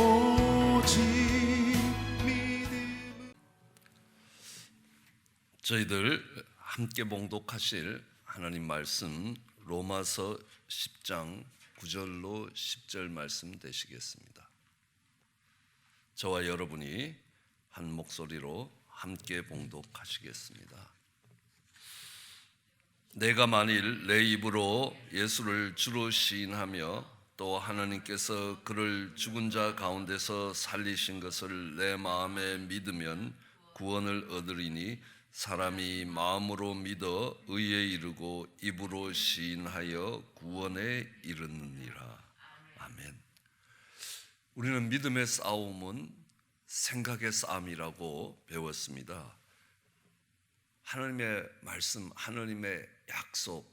오직 믿음. 저희들 함께 봉독하실 하나님 말씀 로마서 10장 9절로 10절 말씀 되시겠습니다. 저와 여러분이 한 목소리로 함께 봉독하시겠습니다. 내가 만일 내 입으로 예수를 주로 시인하며 또 하나님께서 그를 죽은 자 가운데서 살리신 것을 내 마음에 믿으면 구원을 얻으리니 사람이 마음으로 믿어 의에 이르고 입으로 시인하여 구원에 이르느니라. 아멘. 우리는 믿음의 싸움은 생각의 싸움이라고 배웠습니다. 하나님의 말씀, 하나님의 약속,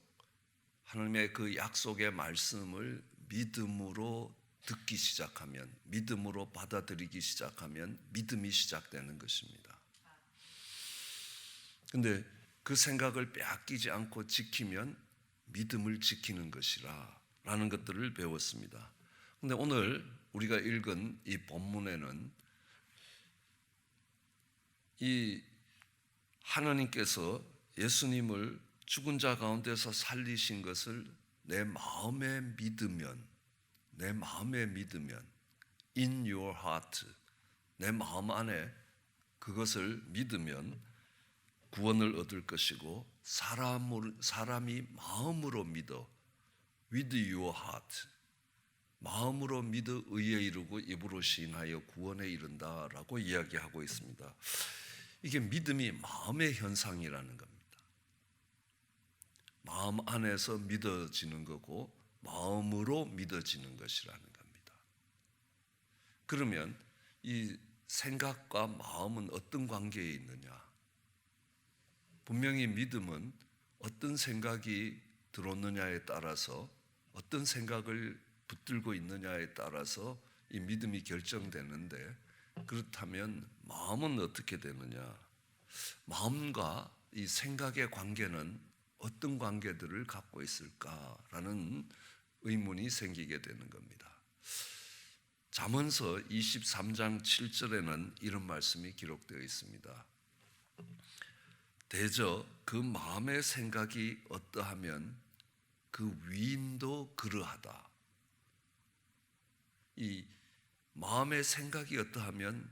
하나님의 그 약속의 말씀을 믿음으로 듣기 시작하면, 믿음으로 받아들이기 시작하면 믿음이 시작되는 것입니다. 근데 그 생각을 빼앗기지 않고 지키면 믿음을 지키는 것이라 라는 것들을 배웠습니다. 근데 오늘 우리가 읽은 이 본문에는 이 하나님께서 예수님을 죽은 자 가운데서 살리신 것을 내 마음에 믿으면 in your heart, 내 마음 안에 그것을 믿으면 구원을 얻을 것이고 사람이 마음으로 믿어 with your heart, 마음으로 믿어 의에 이르고 입으로 시인하여 구원에 이른다라고 이야기하고 있습니다. 이게 믿음이 마음의 현상이라는 겁니다. 마음 안에서 믿어지는 거고 마음으로 믿어지는 것이라는 겁니다. 그러면 이 생각과 마음은 어떤 관계에 있느냐? 분명히 믿음은 어떤 생각이 들었느냐에 따라서, 어떤 생각을 붙들고 있느냐에 따라서 이 믿음이 결정되는데, 그렇다면 마음은 어떻게 되느냐? 마음과 이 생각의 관계는 어떤 관계들을 갖고 있을까라는 의문이 생기게 되는 겁니다. 잠언서 23장 7절에는 이런 말씀이 기록되어 있습니다. 대저 그 마음의 생각이 어떠하면 그 위인도 그러하다. 이 마음의 생각이 어떠하면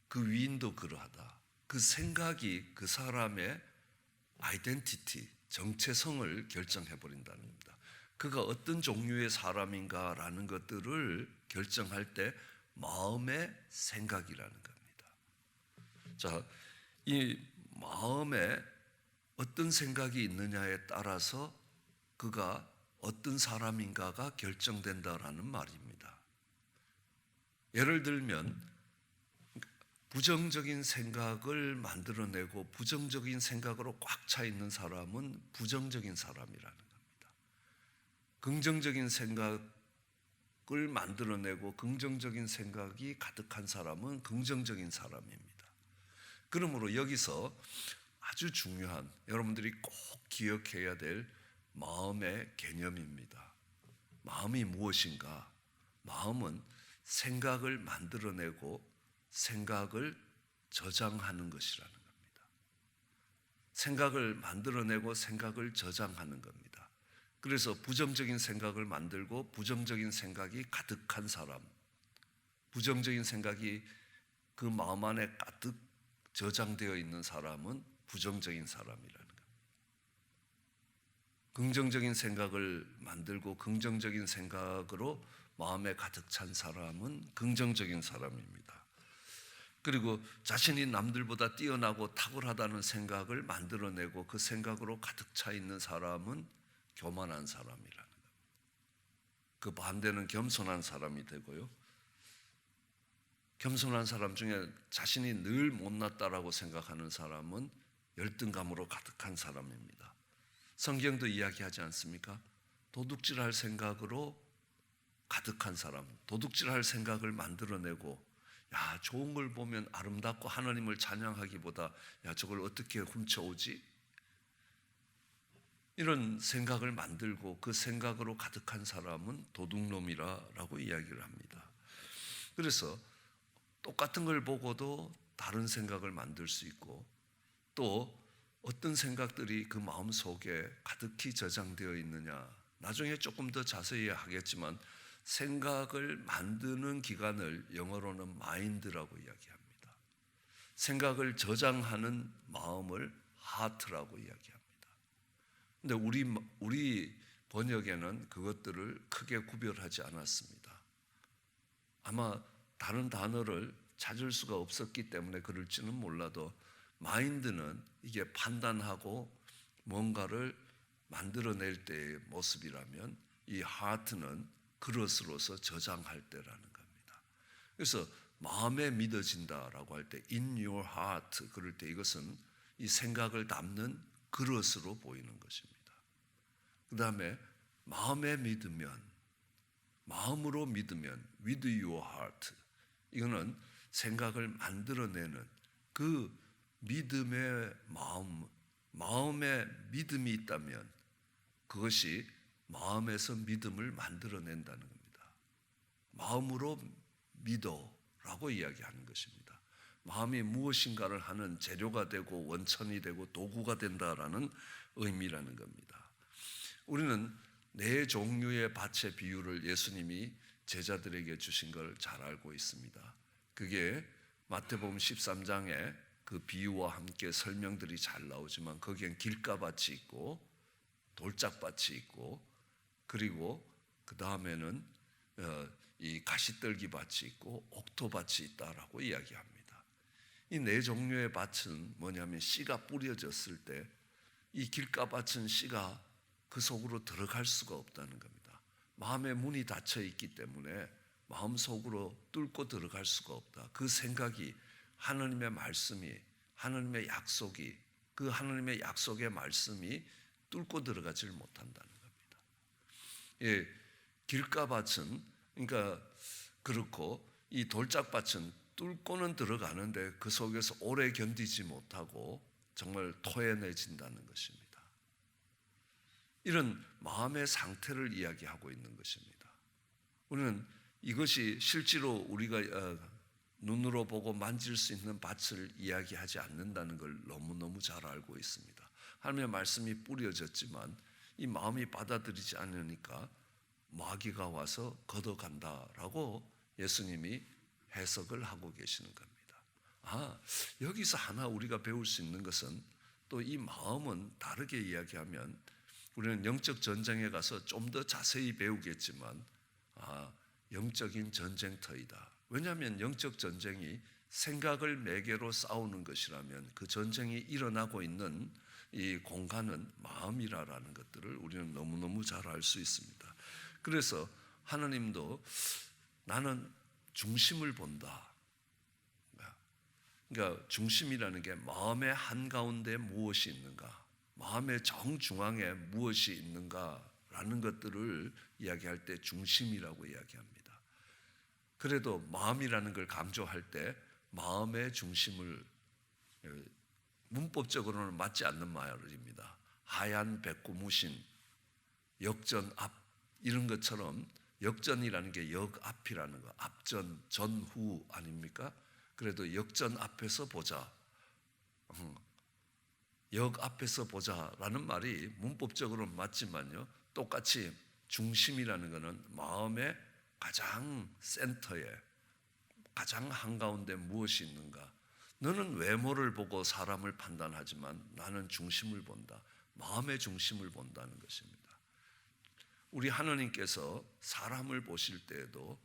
그 위인도 그러하다. 그 생각이 그 사람의 아이덴티티, 정체성을 결정해버린다는 겁니다. 그가 어떤 종류의 사람인가라는 것들을 결정할 때 마음의 생각이라는 겁니다. 자, 이 마음에 어떤 생각이 있느냐에 따라서 그가 어떤 사람인가가 결정된다라는 말입니다. 예를 들면 부정적인 생각을 만들어내고 부정적인 생각으로 꽉 차 있는 사람은 부정적인 사람이라는 겁니다. 긍정적인 생각을 만들어내고 긍정적인 생각이 가득한 사람은 긍정적인 사람입니다. 그러므로 여기서 아주 중요한, 여러분들이 꼭 기억해야 될 마음의 개념입니다. 마음이 무엇인가? 마음은 생각을 만들어내고 생각을 저장하는 것이라는 겁니다. 생각을 만들어내고 생각을 저장하는 겁니다. 그래서 부정적인 생각을 만들고 부정적인 생각이 가득한 사람, 부정적인 생각이 그 마음 안에 가득 저장되어 있는 사람은 부정적인 사람이라는 겁니다. 긍정적인 생각을 만들고 긍정적인 생각으로 마음에 가득 찬 사람은 긍정적인 사람입니다. 그리고 자신이 남들보다 뛰어나고 탁월하다는 생각을 만들어내고 그 생각으로 가득 차 있는 사람은 교만한 사람이라는 겁니다. 그 반대는 겸손한 사람이 되고요. 겸손한 사람 중에 자신이 늘 못났다라고 생각하는 사람은 열등감으로 가득한 사람입니다. 성경도 이야기하지 않습니까? 도둑질할 생각으로 가득한 사람, 도둑질할 생각을 만들어내고, 야, 좋은 걸 보면 아름답고 하나님을 찬양하기보다 야, 저걸 어떻게 훔쳐오지? 이런 생각을 만들고 그 생각으로 가득한 사람은 도둑놈이라고 이야기를 합니다. 그래서 똑같은 걸 보고도 다른 생각을 만들 수 있고, 또 어떤 생각들이 그 마음 속에 가득히 저장되어 있느냐, 나중에 조금 더 자세히 하겠지만 생각을 만드는 기관을 영어로는 마인드라고 이야기합니다. 생각을 저장하는 마음을 하트라고 이야기합니다. 근데 우리 번역에는 그것들을 크게 구별하지 않았습니다. 아마 다른 단어를 찾을 수가 없었기 때문에 그럴지는 몰라도, 마인드는 이게 판단하고 뭔가를 만들어낼 때의 모습이라면, 이 하트는 그릇으로서 저장할 때라는 겁니다. 그래서 마음에 믿어진다라고 할 때 in your heart, 그럴 때 이것은 이 생각을 담는 그릇으로 보이는 것입니다. 그 다음에 마음에 믿으면, 마음으로 믿으면 with your heart, 이거는 생각을 만들어내는 그 믿음의 마음에 믿음이 있다면 그것이 마음에서 믿음을 만들어낸다는 겁니다. 마음으로 믿어라고 이야기하는 것입니다. 마음이 무엇인가를 하는 재료가 되고 원천이 되고 도구가 된다라는 의미라는 겁니다. 우리는 네 종류의 밭의 비유를 예수님이 제자들에게 주신 걸 잘 알고 있습니다. 그게 마태복음 13장에 그 비유와 함께 설명들이 잘 나오지만, 거기엔 길가밭이 있고 돌짝밭이 있고, 그리고 그 다음에는 이 가시떨기 밭이 있고 옥토밭이 있다라고 이야기합니다. 이 네 종류의 밭은 뭐냐면, 씨가 뿌려졌을 때 이 길가밭은 씨가 그 속으로 들어갈 수가 없다는 겁니다. 마음의 문이 닫혀 있기 때문에 마음 속으로 뚫고 들어갈 수가 없다. 그 생각이, 하나님의 말씀이, 하나님의 약속이, 그 하나님의 약속의 말씀이 뚫고 들어가지를 못한다는 겁니다. 예, 길가밭은 그러니까 그렇고, 이 돌짝밭은 뚫고는 들어가는데 그 속에서 오래 견디지 못하고 정말 토해내진다는 것입니다. 이런 마음의 상태를 이야기하고 있는 것입니다. 우리는 이것이 실제로 우리가 눈으로 보고 만질 수 있는 밭을 이야기하지 않는다는 걸 너무너무 잘 알고 있습니다. 하나님의 말씀이 뿌려졌지만 이 마음이 받아들이지 않으니까 마귀가 와서 걷어간다라고 예수님이 해석을 하고 계시는 겁니다. 여기서 하나 우리가 배울 수 있는 것은, 또 이 마음은 다르게 이야기하면, 우리는 영적 전쟁에 가서 좀 더 자세히 배우겠지만, 영적인 전쟁터이다. 왜냐하면 영적 전쟁이 생각을 매개로 싸우는 것이라면 그 전쟁이 일어나고 있는 이 공간은 마음이라는 것들을 우리는 너무너무 잘 알 수 있습니다. 그래서 하나님도 나는 중심을 본다. 그러니까 중심이라는 게 마음의 한가운데 무엇이 있는가, 마음의 정중앙에 무엇이 있는가라는 것들을 이야기할 때 중심이라고 이야기합니다. 그래도 마음이라는 걸 강조할 때 마음의 중심을, 문법적으로는 맞지 않는 말입니다. 하얀 백구무신, 역전 앞, 이런 것처럼 역전이라는 게 역 앞이라는 거, 앞전, 전후 아닙니까? 그래도 역전 앞에서 보자, 역 앞에서 보자라는 말이 문법적으로는 맞지만요, 똑같이 중심이라는 것은 마음의 가장 센터에, 가장 한가운데 무엇이 있는가. 너는 외모를 보고 사람을 판단하지만 나는 중심을 본다. 마음의 중심을 본다는 것입니다. 우리 하나님께서 사람을 보실 때에도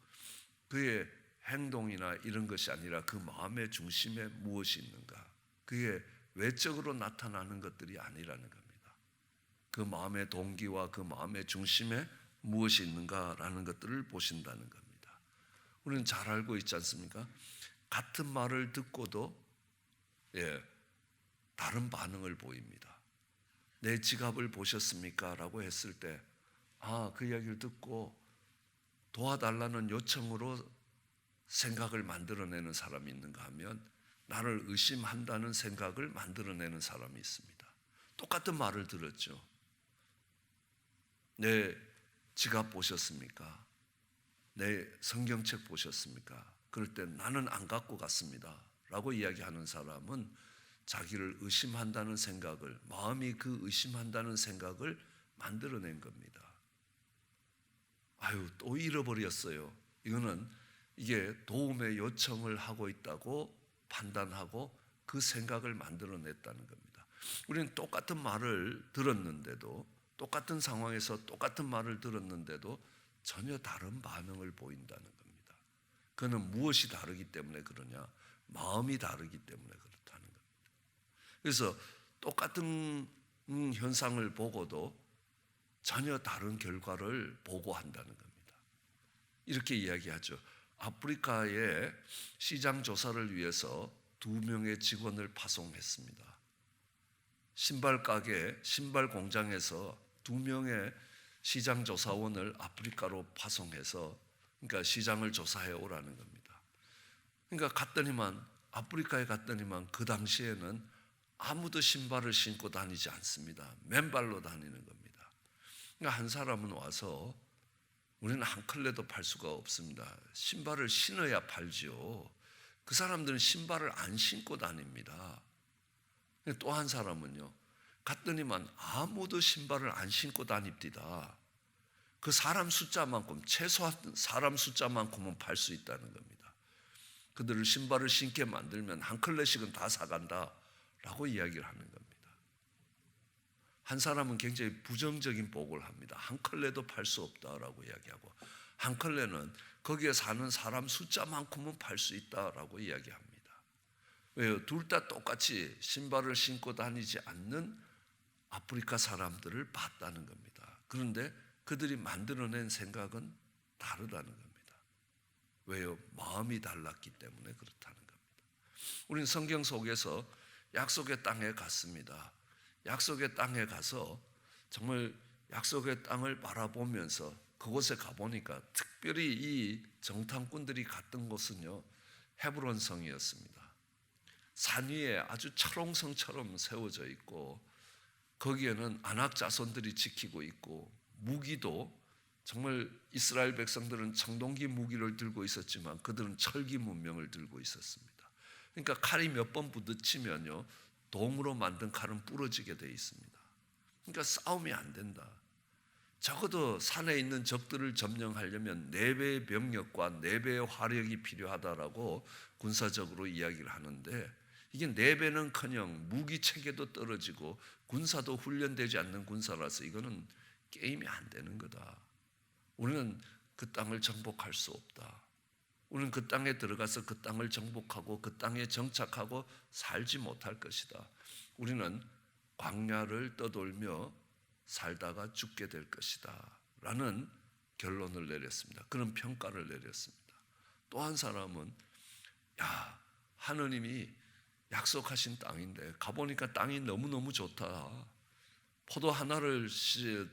그의 행동이나 이런 것이 아니라 그 마음의 중심에 무엇이 있는가, 그게 외적으로 나타나는 것들이 아니라는 겁니다. 그 마음의 동기와 그 마음의 중심에 무엇이 있는가라는 것들을 보신다는 겁니다. 우리는 잘 알고 있지 않습니까? 같은 말을 듣고도 다른 반응을 보입니다. 내 지갑을 보셨습니까? 라고 했을 때, 그 이야기를 듣고 도와달라는 요청으로 생각을 만들어내는 사람이 있는가 하면, 나를 의심한다는 생각을 만들어내는 사람이 있습니다. 똑같은 말을 들었죠. 내 지갑 보셨습니까? 내 성경책 보셨습니까? 그럴 때 나는 안 갖고 갔습니다 라고 이야기하는 사람은 자기를 의심한다는 생각을, 마음이 그 의심한다는 생각을 만들어낸 겁니다. 아유, 또 잃어버렸어요. 이게 도움의 요청을 하고 있다고 판단하고 그 생각을 만들어냈다는 겁니다. 우리는 똑같은 말을 들었는데도, 똑같은 상황에서 똑같은 말을 들었는데도 전혀 다른 반응을 보인다는 겁니다. 그는 무엇이 다르기 때문에 그러냐? 마음이 다르기 때문에 그렇다는 겁니다. 그래서 똑같은 현상을 보고도 전혀 다른 결과를 보고한다는 겁니다. 이렇게 이야기하죠. 아프리카의 시장 조사를 위해서 2명의 직원을 파송했습니다. 신발 가게, 신발 공장에서 2명의 시장 조사원을 아프리카로 파송해서, 그러니까 시장을 조사해 오라는 겁니다. 그러니까 아프리카에 갔더니만 그 당시에는 아무도 신발을 신고 다니지 않습니다. 맨발로 다니는 겁니다. 그러니까 한 사람은 와서, 우리는 한 컬레도 팔 수가 없습니다. 신발을 신어야 팔지요. 그 사람들은 신발을 안 신고 다닙니다. 또 한 사람은요, 갔더니만 아무도 신발을 안 신고 다닙디다. 그 사람 숫자만큼, 최소한 사람 숫자만큼은 팔 수 있다는 겁니다. 그들을 신발을 신게 만들면 한 컬레씩은 다 사간다 라고 이야기를 하는 겁니다. 한 사람은 굉장히 부정적인 보고를 합니다. 한 컬레도 팔 수 없다라고 이야기하고, 한 컬레는 거기에 사는 사람 숫자만큼은 팔 수 있다라고 이야기합니다. 왜요? 둘 다 똑같이 신발을 신고 다니지 않는 아프리카 사람들을 봤다는 겁니다. 그런데 그들이 만들어낸 생각은 다르다는 겁니다. 왜요? 마음이 달랐기 때문에 그렇다는 겁니다. 우리는 성경 속에서 약속의 땅에 갔습니다. 약속의 땅에 가서 정말 약속의 땅을 바라보면서 그곳에 가보니까 특별히 이 정탐꾼들이 갔던 곳은요, 헤브론 성이었습니다. 산 위에 아주 철옹성처럼 세워져 있고, 거기에는 아낙 자손들이 지키고 있고, 무기도 정말 이스라엘 백성들은 청동기 무기를 들고 있었지만 그들은 철기 문명을 들고 있었습니다. 그러니까 칼이 몇 번 부딪히면요, 동으로 만든 칼은 부러지게 돼 있습니다. 그러니까 싸움이 안 된다. 적어도 산에 있는 적들을 점령하려면 4배의 병력과 4배의 화력이 필요하다라고 군사적으로 이야기를 하는데, 이게 4배는커녕 무기 체계도 떨어지고 군사도 훈련되지 않는 군사라서 이거는 게임이 안 되는 거다. 우리는 그 땅을 정복할 수 없다. 우리는 그 땅에 들어가서 그 땅을 정복하고 그 땅에 정착하고 살지 못할 것이다. 우리는 광야를 떠돌며 살다가 죽게 될 것이다 라는 결론을 내렸습니다. 그런 평가를 내렸습니다. 또 한 사람은, 하느님이 약속하신 땅인데 가보니까 땅이 너무너무 좋다. 포도 하나를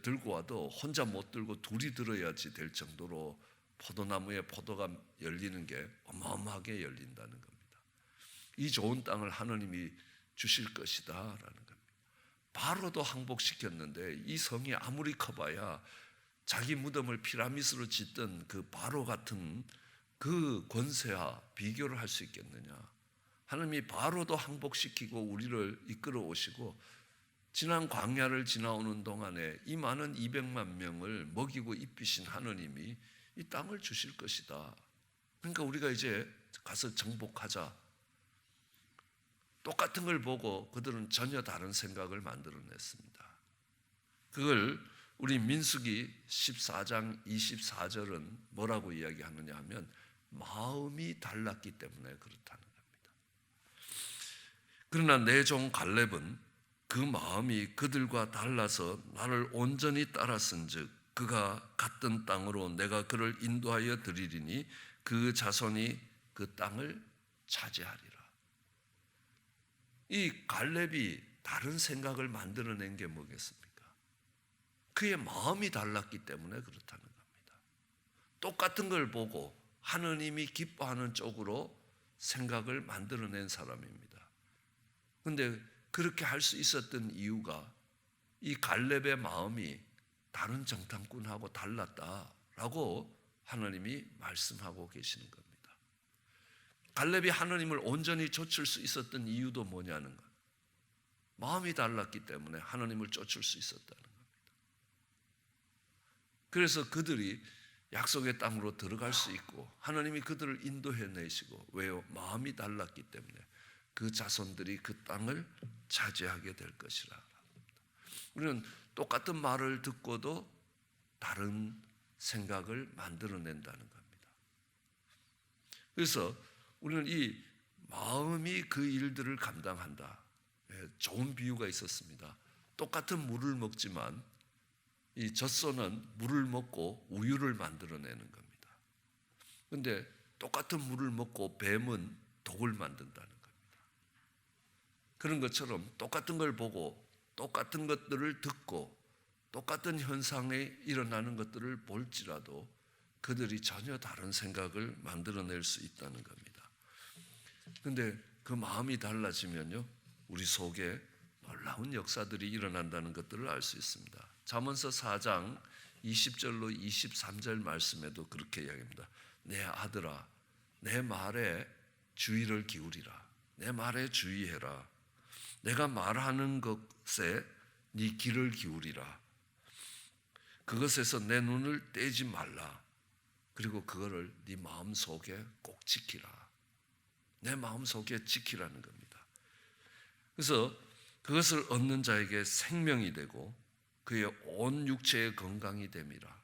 들고 와도 혼자 못 들고 둘이 들어야지 될 정도로 포도나무에 포도가 열리는 게 어마어마하게 열린다는 겁니다. 이 좋은 땅을 하느님이 주실 것이다 라는 겁니다. 바로도 항복시켰는데 이 성이 아무리 커봐야 자기 무덤을 피라미드로 짓던 그 바로 같은 그 권세와 비교를 할 수 있겠느냐. 하느님이 바로도 항복시키고 우리를 이끌어 오시고 지난 광야를 지나오는 동안에 이 많은 200만 명을 먹이고 입히신 하느님이 이 땅을 주실 것이다. 그러니까 우리가 이제 가서 정복하자. 똑같은 걸 보고 그들은 전혀 다른 생각을 만들어냈습니다. 그걸 우리 민수기 14장 24절은 뭐라고 이야기하느냐 하면, 마음이 달랐기 때문에 그렇다는 겁니다. 그러나 내 종 갈렙은 그 마음이 그들과 달라서 나를 온전히 따랐은즉 그가 갔던 땅으로 내가 그를 인도하여 드리리니 그 자손이 그 땅을 차지하리라. 이 갈렙이 다른 생각을 만들어낸 게 뭐겠습니까? 그의 마음이 달랐기 때문에 그렇다는 겁니다. 똑같은 걸 보고 하느님이 기뻐하는 쪽으로 생각을 만들어낸 사람입니다. 그런데 그렇게 할 수 있었던 이유가 이 갈렙의 마음이 다른 정탐꾼하고 달랐다라고 하나님이 말씀하고 계시는 겁니다. 갈렙이 하나님을 온전히 좇을 수 있었던 이유도 뭐냐는 것. 마음이 달랐기 때문에 하나님을 좇을 수 있었다는 겁니다. 그래서 그들이 약속의 땅으로 들어갈 수 있고 하나님이 그들을 인도해 내시고, 왜요? 마음이 달랐기 때문에 그 자손들이 그 땅을 차지하게 될 것이라. 우리는 똑같은 말을 듣고도 다른 생각을 만들어낸다는 겁니다. 그래서 우리는 이 마음이 그 일들을 감당한다. 좋은 비유가 있었습니다. 똑같은 물을 먹지만 이 젖소는 물을 먹고 우유를 만들어내는 겁니다. 그런데 똑같은 물을 먹고 뱀은 독을 만든다는 겁니다. 그런 것처럼 똑같은 걸 보고 똑같은 것들을 듣고 똑같은 현상에 일어나는 것들을 볼지라도 그들이 전혀 다른 생각을 만들어낼 수 있다는 겁니다. 그런데 그 마음이 달라지면요, 우리 속에 놀라운 역사들이 일어난다는 것들을 알 수 있습니다. 잠언서 4장 20절로 23절 말씀에도 그렇게 이야기합니다. 내 아들아, 내 말에 주의를 기울이라. 내 말에 주의해라. 내가 말하는 것에 네 귀를 기울이라. 그것에서 내 눈을 떼지 말라. 그리고 그거를 네 마음속에 꼭 지키라. 내 마음속에 지키라는 겁니다. 그래서 그것을 얻는 자에게 생명이 되고 그의 온 육체의 건강이 됨이라.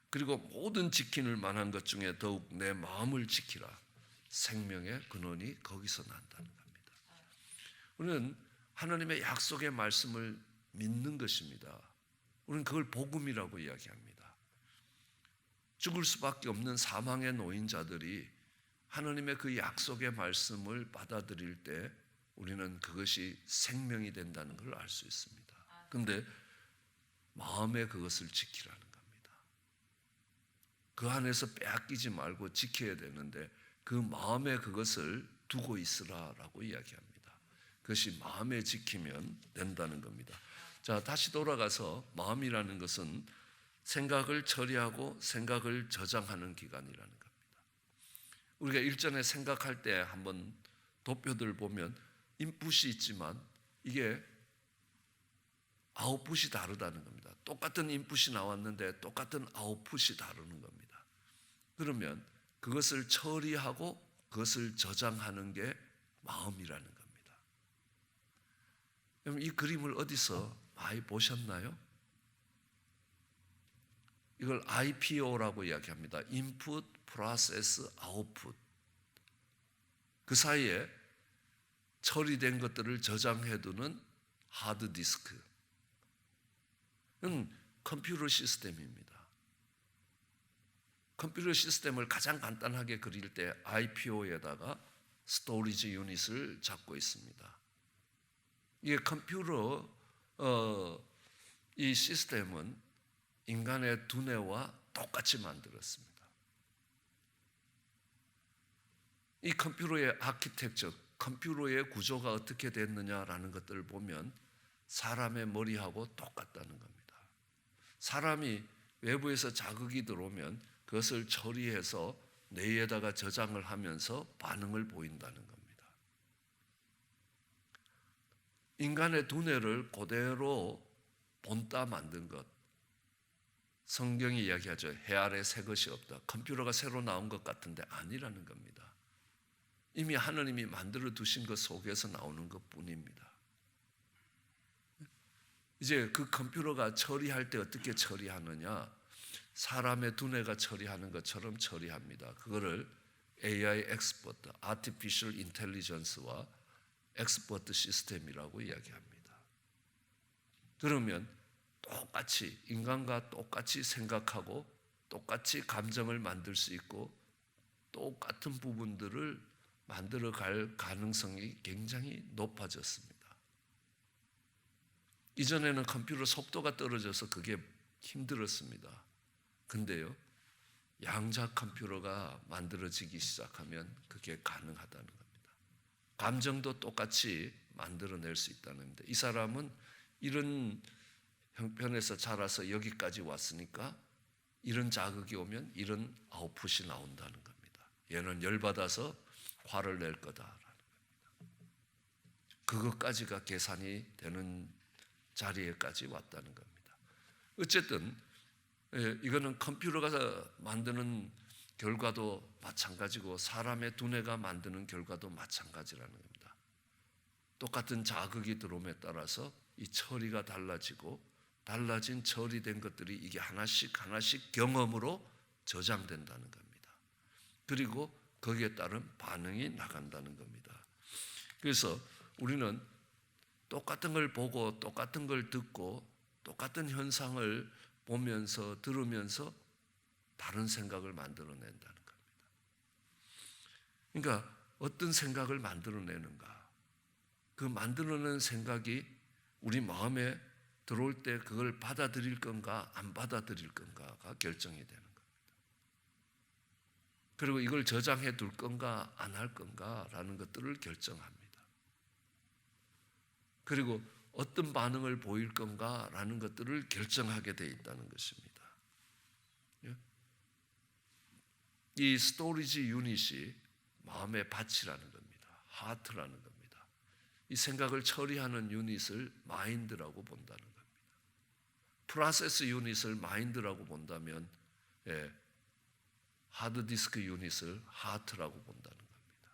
그리고 모든 지킬 만한 것 중에 더욱 내 마음을 지키라. 생명의 근원이 거기서 난다는 겁니다. 우리는 하나님의 약속의 말씀을 믿는 것입니다. 우리는 그걸 복음이라고 이야기합니다. 죽을 수밖에 없는 사망에 놓인 자들이 하나님의 그 약속의 말씀을 받아들일 때 우리는 그것이 생명이 된다는 걸 알 수 있습니다. 그런데 마음에 그것을 지키라는 겁니다. 그 안에서 빼앗기지 말고 지켜야 되는데 그 마음에 그것을 두고 있으라라고 이야기합니다. 그것이 마음에 지키면 된다는 겁니다. 자, 다시 돌아가서 마음이라는 것은 생각을 처리하고 생각을 저장하는 기관이라는 겁니다. 우리가 일전에 생각할 때 한번 도표들 보면 인풋이 있지만 이게 아웃풋이 다르다는 겁니다. 똑같은 인풋이 나왔는데 똑같은 아웃풋이 다르는 겁니다. 그러면 그것을 처리하고 그것을 저장하는 게 마음이라는 겁니다. 그럼 이 그림을 어디서 많이 보셨나요? 이걸 IPO라고 이야기합니다. Input, Process, Output. 그 사이에 처리된 것들을 저장해두는 하드디스크. 는 컴퓨터 시스템입니다. 컴퓨터 시스템을 가장 간단하게 그릴 때 IPO에다가 스토리지 유닛을 잡고 있습니다. 이게 컴퓨터 이 시스템은 인간의 두뇌와 똑같이 만들었습니다. 이 컴퓨터의 아키텍처, 컴퓨터의 구조가 어떻게 됐느냐라는 것들을 보면 사람의 머리하고 똑같다는 겁니다. 사람이 외부에서 자극이 들어오면 그것을 처리해서 뇌에다가 저장을 하면서 반응을 보인다는 겁니다. 인간의 두뇌를 그대로 본따 만든 것, 성경이 이야기하죠. 해 아래 새 것이 없다. 컴퓨터가 새로 나온 것 같은데 아니라는 겁니다. 이미 하나님이 만들어 두신 것 속에서 나오는 것뿐입니다. 이제 그 컴퓨터가 처리할 때 어떻게 처리하느냐? 사람의 두뇌가 처리하는 것처럼 처리합니다. 그거를 AI 엑스퍼트, Artificial Intelligence와 엑스퍼트 시스템이라고 이야기합니다. 그러면 똑같이 인간과 똑같이 생각하고 똑같이 감정을 만들 수 있고 똑같은 부분들을 만들어갈 가능성이 굉장히 높아졌습니다. 이전에는 컴퓨터 속도가 떨어져서 그게 힘들었습니다. 근데요, 양자 컴퓨터가 만들어지기 시작하면 그게 가능하다는 겁니다. 감정도 똑같이 만들어낼 수 있다는 겁니다. 이 사람은 이런 형편에서 자라서 여기까지 왔으니까 이런 자극이 오면 이런 아웃풋이 나온다는 겁니다. 얘는 열받아서 화를 낼 거다라는 겁니다. 그것까지가 계산이 되는 자리에까지 왔다는 겁니다. 어쨌든 이거는 컴퓨터가 만드는 결과도 마찬가지고 사람의 두뇌가 만드는 결과도 마찬가지라는 겁니다. 똑같은 자극이 들어옴에 따라서 이 처리가 달라지고 달라진 처리된 것들이 이게 하나씩 경험으로 저장된다는 겁니다. 그리고 거기에 따른 반응이 나간다는 겁니다. 그래서 우리는 똑같은 걸 보고 똑같은 걸 듣고 똑같은 현상을 보면서 들으면서 다른 생각을 만들어낸다는 겁니다. 그러니까 어떤 생각을 만들어내는가? 그 만들어낸 생각이 우리 마음에 들어올 때 그걸 받아들일 건가 안 받아들일 건가가 결정이 되는 겁니다. 그리고 이걸 저장해 둘 건가 안 할 건가라는 것들을 결정합니다. 그리고 어떤 반응을 보일 건가라는 것들을 결정하게 돼 있다는 것입니다. 이 스토리지 유닛이 마음의 밭이라는 겁니다. 하트라는 겁니다. 이 생각을 처리하는 유닛을 마인드라고 본다는 겁니다. 프로세스 유닛을 마인드라고 본다면 하드디스크 유닛을 하트라고 본다는 겁니다.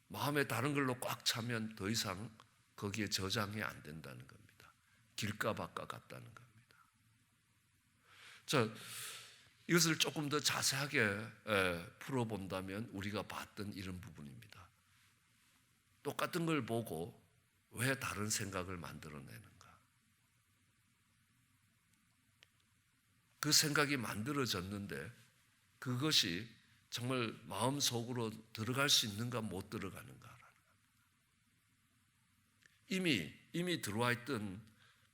마음에 다른 걸로 꽉 차면 더 이상 거기에 저장이 안 된다는 겁니다. 길가밭과 같다는 겁니다. 자, 이것을 조금 더 자세하게 풀어본다면 우리가 봤던 이런 부분입니다. 똑같은 걸 보고 왜 다른 생각을 만들어내는가? 그 생각이 만들어졌는데 그것이 정말 마음속으로 들어갈 수 있는가 못 들어가는가라는 겁니다. 이미 들어와 있던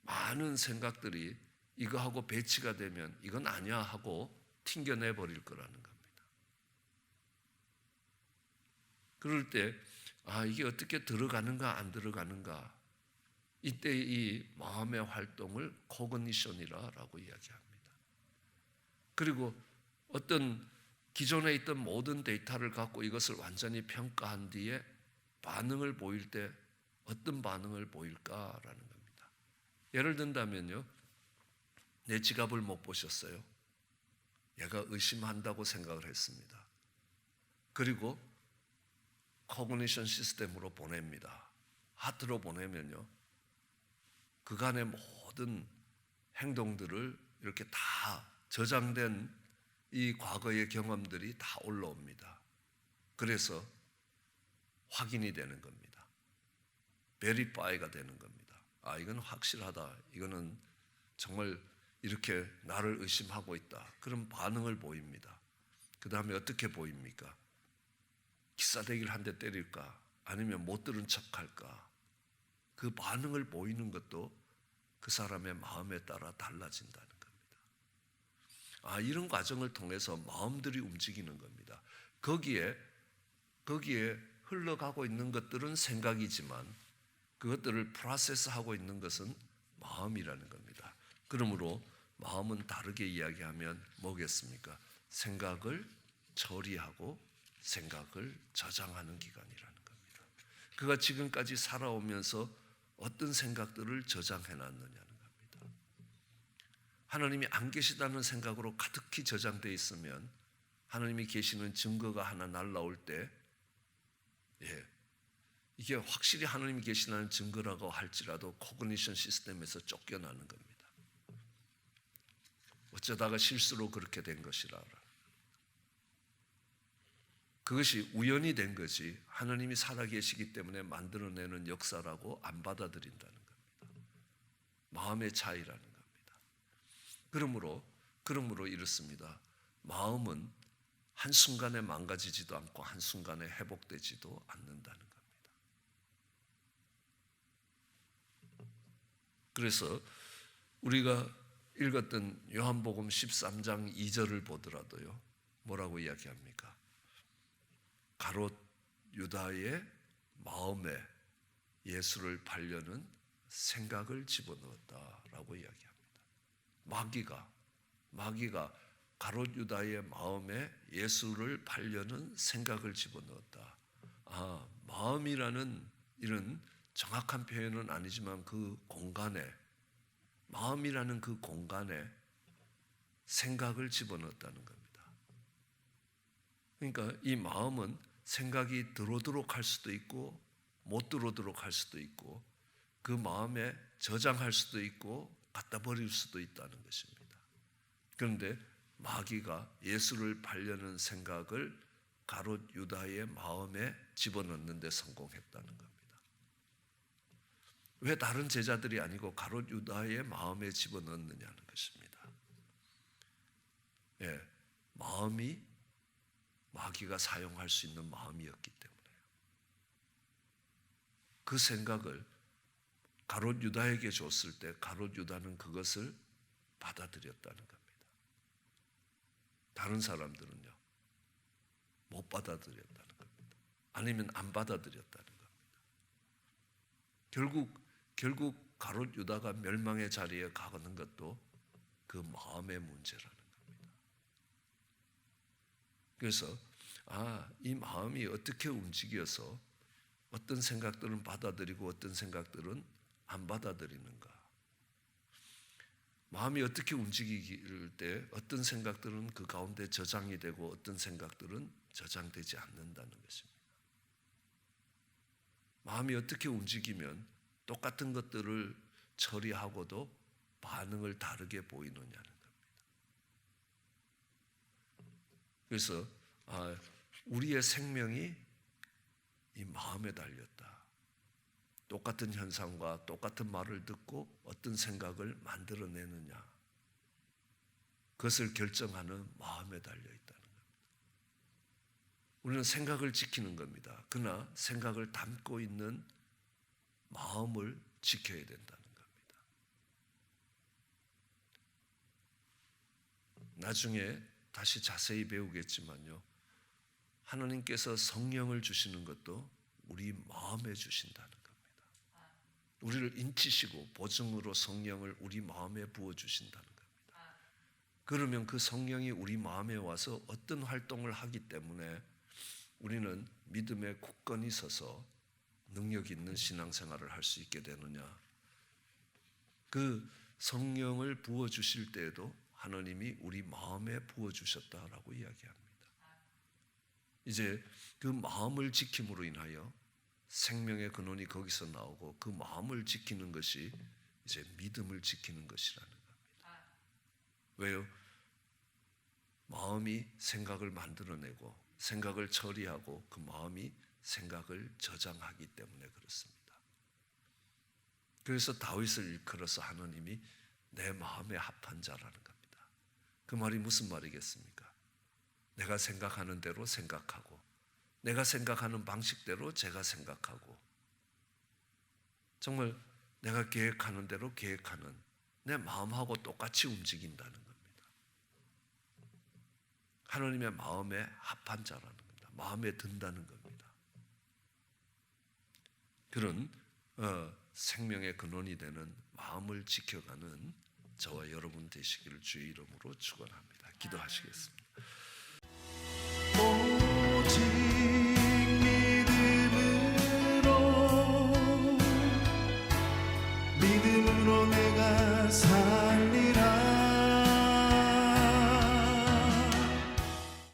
많은 생각들이 이거하고 배치가 되면 이건 아니야 하고 튕겨내버릴 거라는 겁니다. 그럴 때 이게 어떻게 들어가는가 안 들어가는가, 이때 이 마음의 활동을 코그니션이라고 이야기합니다. 그리고 어떤 기존에 있던 모든 데이터를 갖고 이것을 완전히 평가한 뒤에 반응을 보일 때 어떤 반응을 보일까라는 겁니다. 예를 든다면요, 내 지갑을 못 보셨어요. 얘가 의심한다고 생각을 했습니다. 그리고 코그니션 시스템으로 보냅니다. 하트로 보내면요, 그간의 모든 행동들을 이렇게 다 저장된 이 과거의 경험들이 다 올라옵니다. 그래서 확인이 되는 겁니다. 베리파이가 되는 겁니다. 이건 확실하다. 이거는 정말 이렇게 나를 의심하고 있다. 그런 반응을 보입니다. 그 다음에 어떻게 보입니까? 기싸대기를 한 대 때릴까? 아니면 못 들은 척할까? 그 반응을 보이는 것도 그 사람의 마음에 따라 달라진다는 겁니다. 이런 과정을 통해서 마음들이 움직이는 겁니다. 거기에 흘러가고 있는 것들은 생각이지만 그것들을 프로세스하고 있는 것은 마음이라는 겁니다. 그러므로 마음은 다르게 이야기하면 뭐겠습니까? 생각을 처리하고 생각을 저장하는 기관이라는 겁니다. 그가 지금까지 살아오면서 어떤 생각들을 저장해놨느냐는 겁니다. 하나님이 안 계시다는 생각으로 가득히 저장되어 있으면 하나님이 계시는 증거가 하나 날라올 때 이게 확실히 하나님이 계시다는 증거라고 할지라도 코그니션 시스템에서 쫓겨나는 겁니다. 어쩌다가 실수로 그렇게 된 것이라. 그것이 우연이 된 거지 하나님이 살아계시기 때문에 만들어내는 역사라고 안 받아들인다는 겁니다. 마음의 차이라는 겁니다. 그러므로 이렇습니다. 마음은 한순간에 망가지지도 않고 한순간에 회복되지도 않는다는 겁니다. 그래서 우리가 읽었던 요한복음 13장 2절을 보더라도요, 뭐라고 이야기합니까? 가롯 유다의 마음에 예수를 팔려는 생각을 집어넣었다라고 이야기합니다. 마귀가 가롯 유다의 마음에 예수를 팔려는 생각을 집어넣었다. 마음이라는 이런 정확한 표현은 아니지만 그 공간에, 마음이라는 그 공간에 생각을 집어넣었다는 겁니다. 그러니까 이 마음은 생각이 들어오도록 할 수도 있고 못 들어오도록 할 수도 있고 그 마음에 저장할 수도 있고 갖다 버릴 수도 있다는 것입니다. 그런데 마귀가 예수를 팔려는 생각을 가롯 유다의 마음에 집어넣는 데 성공했다는 겁니다. 왜 다른 제자들이 아니고 가롯 유다의 마음에 집어넣느냐는 것입니다. 마음이 마귀가 사용할 수 있는 마음이었기 때문에요. 그 생각을 가롯 유다에게 줬을 때 가롯 유다는 그것을 받아들였다는 겁니다. 다른 사람들은요, 못 받아들였다는 겁니다. 아니면 안 받아들였다는 겁니다. 결국 가롯 유다가 멸망의 자리에 가는 것도 그 마음의 문제라는 겁니다. 그래서 이 마음이 어떻게 움직여서 어떤 생각들은 받아들이고 어떤 생각들은 안 받아들이는가? 마음이 어떻게 움직일 때 어떤 생각들은 그 가운데 저장이 되고 어떤 생각들은 저장되지 않는다는 것입니다. 마음이 어떻게 움직이면 똑같은 것들을 처리하고도 반응을 다르게 보이느냐는 겁니다. 그래서 우리의 생명이 이 마음에 달렸다. 똑같은 현상과 똑같은 말을 듣고 어떤 생각을 만들어내느냐, 그것을 결정하는 마음에 달려있다는 겁니다. 우리는 생각을 지키는 겁니다. 그러나 생각을 담고 있는 마음을 지켜야 된다는 겁니다. 나중에 다시 자세히 배우겠지만요, 하나님께서 성령을 주시는 것도 우리 마음에 주신다는 겁니다. 우리를 인치시고 보증으로 성령을 우리 마음에 부어주신다는 겁니다. 그러면 그 성령이 우리 마음에 와서 어떤 활동을 하기 때문에 우리는 믿음에 굳건히 서서 능력 있는 신앙생활을 할 수 있게 되느냐. 그 성령을 부어주실 때에도 하나님이 우리 마음에 부어주셨다라고 이야기합니다. 이제 그 마음을 지킴으로 인하여 생명의 근원이 거기서 나오고 그 마음을 지키는 것이 이제 믿음을 지키는 것이라는 겁니다. 왜요? 마음이 생각을 만들어내고 생각을 처리하고 그 마음이 생각을 저장하기 때문에 그렇습니다. 그래서 다윗을 일컬어서 하나님이 내 마음에 합한 자라는 겁니다. 그 말이 무슨 말이겠습니까? 내가 생각하는 대로 생각하고 내가 생각하는 방식대로 제가 생각하고 정말 내가 계획하는 대로 계획하는 내 마음하고 똑같이 움직인다는 겁니다. 하나님의 마음에 합한 자라는 겁니다. 마음에 든다는 겁니다. 그런 생명의 근원이 되는 마음을 지켜가는 저와 여러분 되시기를 주의 이름으로 축원합니다. 기도하시겠습니다. 믿음으로 내가 살리